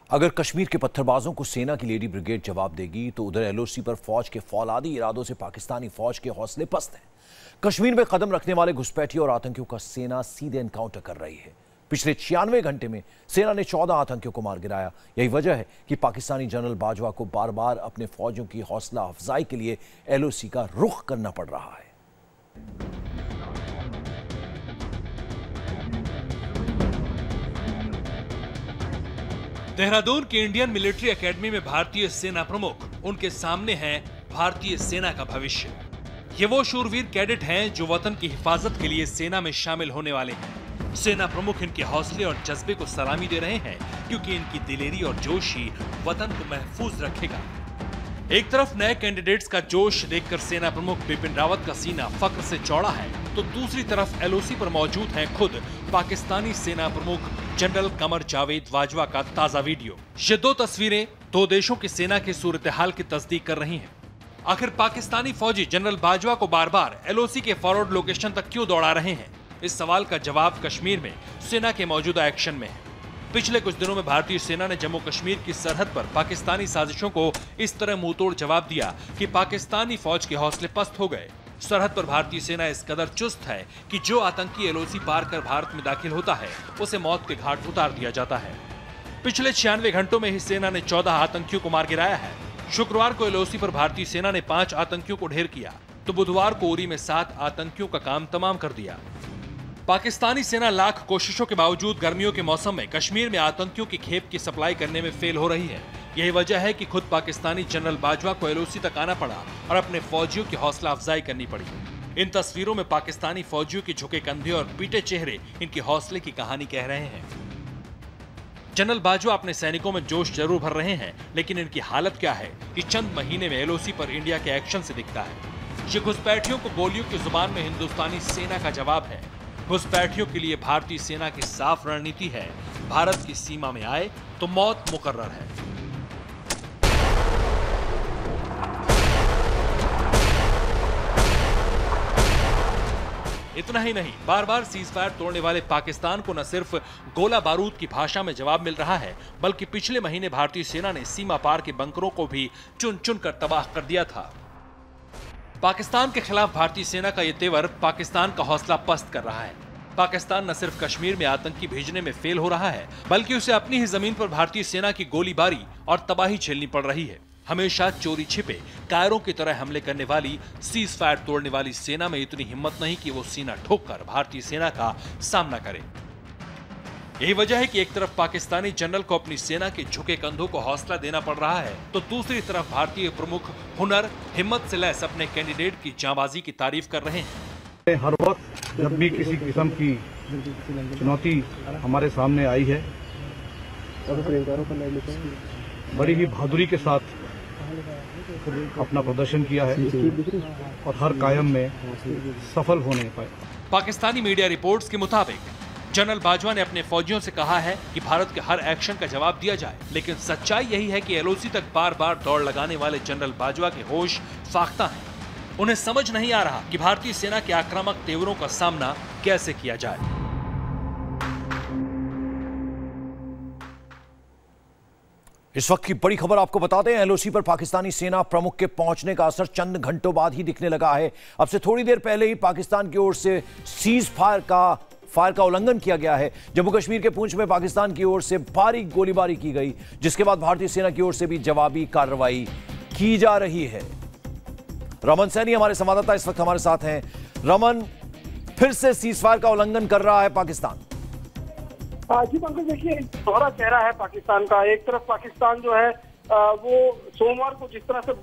अगर कश्मीर के पत्थरबाजों को सेना की लेडी ब्रिगेड जवाब देगी तो उधर एलओसी पर फौज के फौलादी इरादों से पाकिस्तानी फौज के हौसले पस्त हैं। कश्मीर में कदम रखने वाले घुसपैठियों और आतंकियों का सेना सीधे एनकाउंटर कर रही है। पिछले 96 घंटे में सेना ने 14 आतंकियों को मार गिराया। यही वजह है कि पाकिस्तानी जनरल बाजवा को बार बार अपने फौजियों की हौसला अफजाई के लिए एलओसी का रुख करना पड़ रहा है। देहरादून की इंडियन मिलिट्री एकेडमी में भारतीय सेना प्रमुख, उनके सामने है भारतीय सेना का भविष्य। ये वो शूरवीर कैडेट हैं जो वतन की हिफाजत के लिए सेना में शामिल होने वाले हैं। सेना प्रमुख इनके हौसले और जज्बे को सलामी दे रहे हैं क्योंकि इनकी दिलेरी और जोश ही वतन को महफूज रखेगा। एक तरफ नए कैंडिडेट्स का जोश देखकर सेना प्रमुख बिपिन रावत का सीना फक्र से चौड़ा है, तो दूसरी तरफ एलओसी पर मौजूद हैं खुद पाकिस्तानी सेना प्रमुख जनरल कमर जावेद बाजवा का ताजा वीडियो। ये दो तस्वीरें दो देशों की सेना की सूरत हाल की तस्दीक कर रही हैं। आखिर पाकिस्तानी फौजी जनरल बाजवा को बार बार एलओसी के फॉरवर्ड लोकेशन तक क्यों दौड़ा रहे हैं? इस सवाल का जवाब कश्मीर में सेना के मौजूदा एक्शन में है। पिछले कुछ दिनों में भारतीय सेना ने जम्मू कश्मीर की सरहद पर पाकिस्तानी साजिशों को इस तरह मुंहतोड़ जवाब दिया कि पाकिस्तानी फौज के हौसले पस्त हो गए। सरहद पर भारतीय सेना इस कदर चुस्त है कि जो आतंकी एलओसी पार कर भारत में दाखिल होता है उसे मौत के घाट उतार दिया जाता है। पिछले 96 घंटों में ही सेना ने 14 आतंकियों को मार गिराया है। शुक्रवार को एलओसी पर भारतीय सेना ने 5 आतंकियों को ढेर किया, तो बुधवार को उरी में 7 आतंकियों का काम तमाम कर दिया। पाकिस्तानी सेना लाख कोशिशों के बावजूद गर्मियों के मौसम में कश्मीर में आतंकियों की खेप की सप्लाई करने में फेल हो रही है। यही वजह है कि खुद पाकिस्तानी जनरल बाजवा को एलओसी तक आना पड़ा और अपने फौजियों की हौसला अफजाई करनी पड़ी। इन तस्वीरों में पाकिस्तानी फौजियों के झुके कंधे और पीटे चेहरे इनकी हौसले की कहानी कह रहे हैं। जनरल बाजवा अपने सैनिकों में जोश जरूर भर रहे हैं, लेकिन इनकी हालत क्या है कि चंद महीने में एलओसी पर इंडिया के एक्शन से दिखता है। ये घुसपैठियों को गोलियों की जुबान में हिंदुस्तानी सेना का जवाब है। घुसपैठियों के लिए भारतीय सेना की साफ रणनीति है, भारत की सीमा में आए तो मौत मुकर्रर है। इतना ही नहीं, बार बार सीज फायर तोड़ने वाले पाकिस्तान को न सिर्फ गोला बारूद की भाषा में जवाब मिल रहा है, बल्कि पिछले महीने भारतीय सेना ने सीमा पार के बंकरों को भी चुन चुन कर तबाह कर दिया था। पाकिस्तान के खिलाफ भारतीय सेना का ये तेवर पाकिस्तान का हौसला पस्त कर रहा है। पाकिस्तान न सिर्फ कश्मीर में आतंकी भेजने में फेल हो रहा है, बल्कि उसे अपनी ही जमीन पर भारतीय सेना की गोलीबारी और तबाही झेलनी पड़ रही है। हमेशा चोरी छिपे कायरों की तरह हमले करने वाली, सीज फायर तोड़ने वाली सेना में इतनी हिम्मत नहीं कि वो सीना ठोककर भारतीय सेना का सामना करे। यही वजह है कि एक तरफ पाकिस्तानी जनरल को अपनी सेना के झुके कंधों को हौसला देना पड़ रहा है, तो दूसरी तरफ भारतीय प्रमुख हुनर, हिम्मत से लैस अपने कैंडिडेट की जांबाजी की तारीफ कर रहे हैं। हर वक्त जब भी किसी किस्म की चुनौती हमारे सामने आई है, बड़ी ही बहादुरी के साथ अपना प्रदर्शन किया है और हर कायम में सफल होने पाए। पाकिस्तानी मीडिया रिपोर्ट्स के मुताबिक जनरल बाजवा ने अपने फौजियों से कहा है कि भारत के हर एक्शन का जवाब दिया जाए, लेकिन सच्चाई यही है कि एलओसी तक बार बार दौड़ लगाने वाले जनरल बाजवा के होश फाख्ता हैं। उन्हें समझ नहीं आ रहा कि भारतीय सेना के आक्रामक तेवरों का सामना कैसे किया जाए। इस वक्त की बड़ी खबर आपको बताते हैं, एलओसी पर पाकिस्तानी सेना प्रमुख के पहुंचने का असर चंद घंटों बाद ही दिखने लगा है। अब से थोड़ी देर पहले ही पाकिस्तान की ओर से सीज फायर का उल्लंघन किया गया है। जम्मू कश्मीर के पुंछ में पाकिस्तान की ओर से भारी गोलीबारी की गई, जिसके बाद भारतीय सेना की ओर से भी जवाबी कार्रवाई की जा रही है। रमन सैनी हमारे संवाददाता इस वक्त हमारे साथ हैं। रमन, फिर से सीज फायर का उल्लंघन कर रहा है पाकिस्तान। जी पंकज, देखिए दोहरा चेहरा है पाकिस्तान का। एक तरफ पाकिस्तान जो है वो सोमवार को जिस तरह से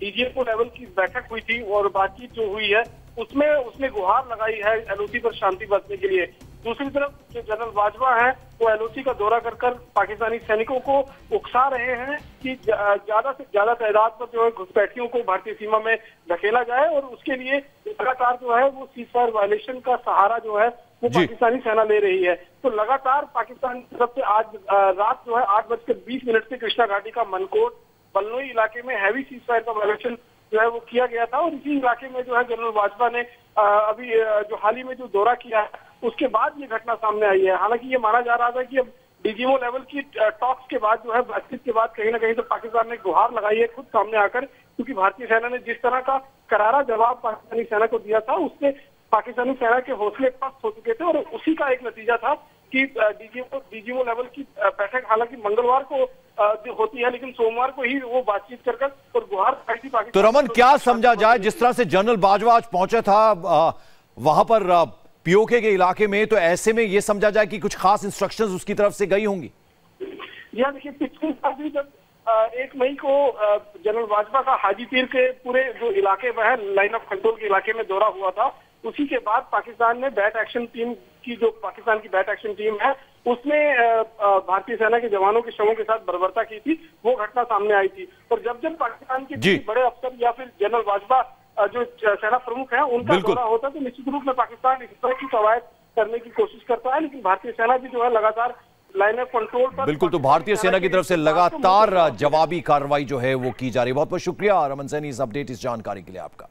डीजीएफओ लेवल की बैठक हुई थी और बातचीत जो हुई है उसमें उसने गुहार लगाई है एलओसी पर शांति बरतने के लिए। दूसरी तरफ जो जनरल बाजवा है वो एलओसी का दौरा कर पाकिस्तानी सैनिकों को उकसा रहे हैं कि ज्यादा से ज्यादा तादाद पर जो है घुसपैठियों को भारतीय सीमा में धकेला जाए, और उसके लिए लगातार जो है वो सीज फायर वायलेशन का सहारा जो है वो पाकिस्तानी सेना ले रही है। तो लगातार पाकिस्तान की तरफ से आज रात जो है 8:20 से कृष्णा घाटी का मनकोट बलनोई इलाके में हैवी सीज फायर का वायलेशन जो है वो किया गया था, और इसी इलाके में जो है जनरल बाजवा ने अभी जो हाल ही में जो दौरा किया है उसके बाद ये घटना सामने आई है। हालांकि ये माना जा रहा था कि अब डीजीएमओ लेवल की टॉक्स के बाद जो है, बातचीत के बाद कहीं ना कहीं तो पाकिस्तान ने गुहार लगाई है खुद सामने आकर, क्योंकि भारतीय सेना ने जिस तरह का करारा जवाब पाकिस्तानी सेना को दिया था उससे पाकिस्तानी सेना के हौसले पस्त हो चुके थे। और उसी का एक नतीजा था कि डीजीएमओ लेवल की बैठक हालांकि मंगलवार को होती है, लेकिन सोमवार को ही वो बातचीत कर और गुहार लगाई थी। तो रमन, क्या समझा जाए, जिस तरह से जनरल बाजवा आज पहुंचा था वहां पर पीओके के इलाके में, तो ऐसे में ये समझा जाए कि कुछ खास इंस्ट्रक्शंस उसकी तरफ से गई होंगी? यह देखिए, पिछले साल भी जब 1 मई को जनरल बाजवा का हाजी पीर के पूरे जो इलाके में है, लाइन ऑफ कंट्रोल के इलाके में दौरा हुआ था, उसी के बाद पाकिस्तान ने बैट एक्शन टीम की, जो पाकिस्तान की बैट एक्शन टीम है, उसने भारतीय सेना के जवानों के शवों के साथ बर्बरता की थी। वो घटना सामने आई थी। और जब जब पाकिस्तान के बड़े अफसर या फिर जनरल बाजवा जो सेना प्रमुख है उनका दौरा होता है, तो निश्चित रूप में पाकिस्तान इस तरह की कवायद करने की कोशिश करता है। लेकिन भारतीय सेना भी जो है लगातार लाइन ऑफ कंट्रोल पर, बिल्कुल, तो भारतीय सेना की तरफ से लगातार जवाबी कार्रवाई जो है वो की जा रही है। बहुत बहुत शुक्रिया रमन सैनी इस अपडेट, इस जानकारी के लिए आपका।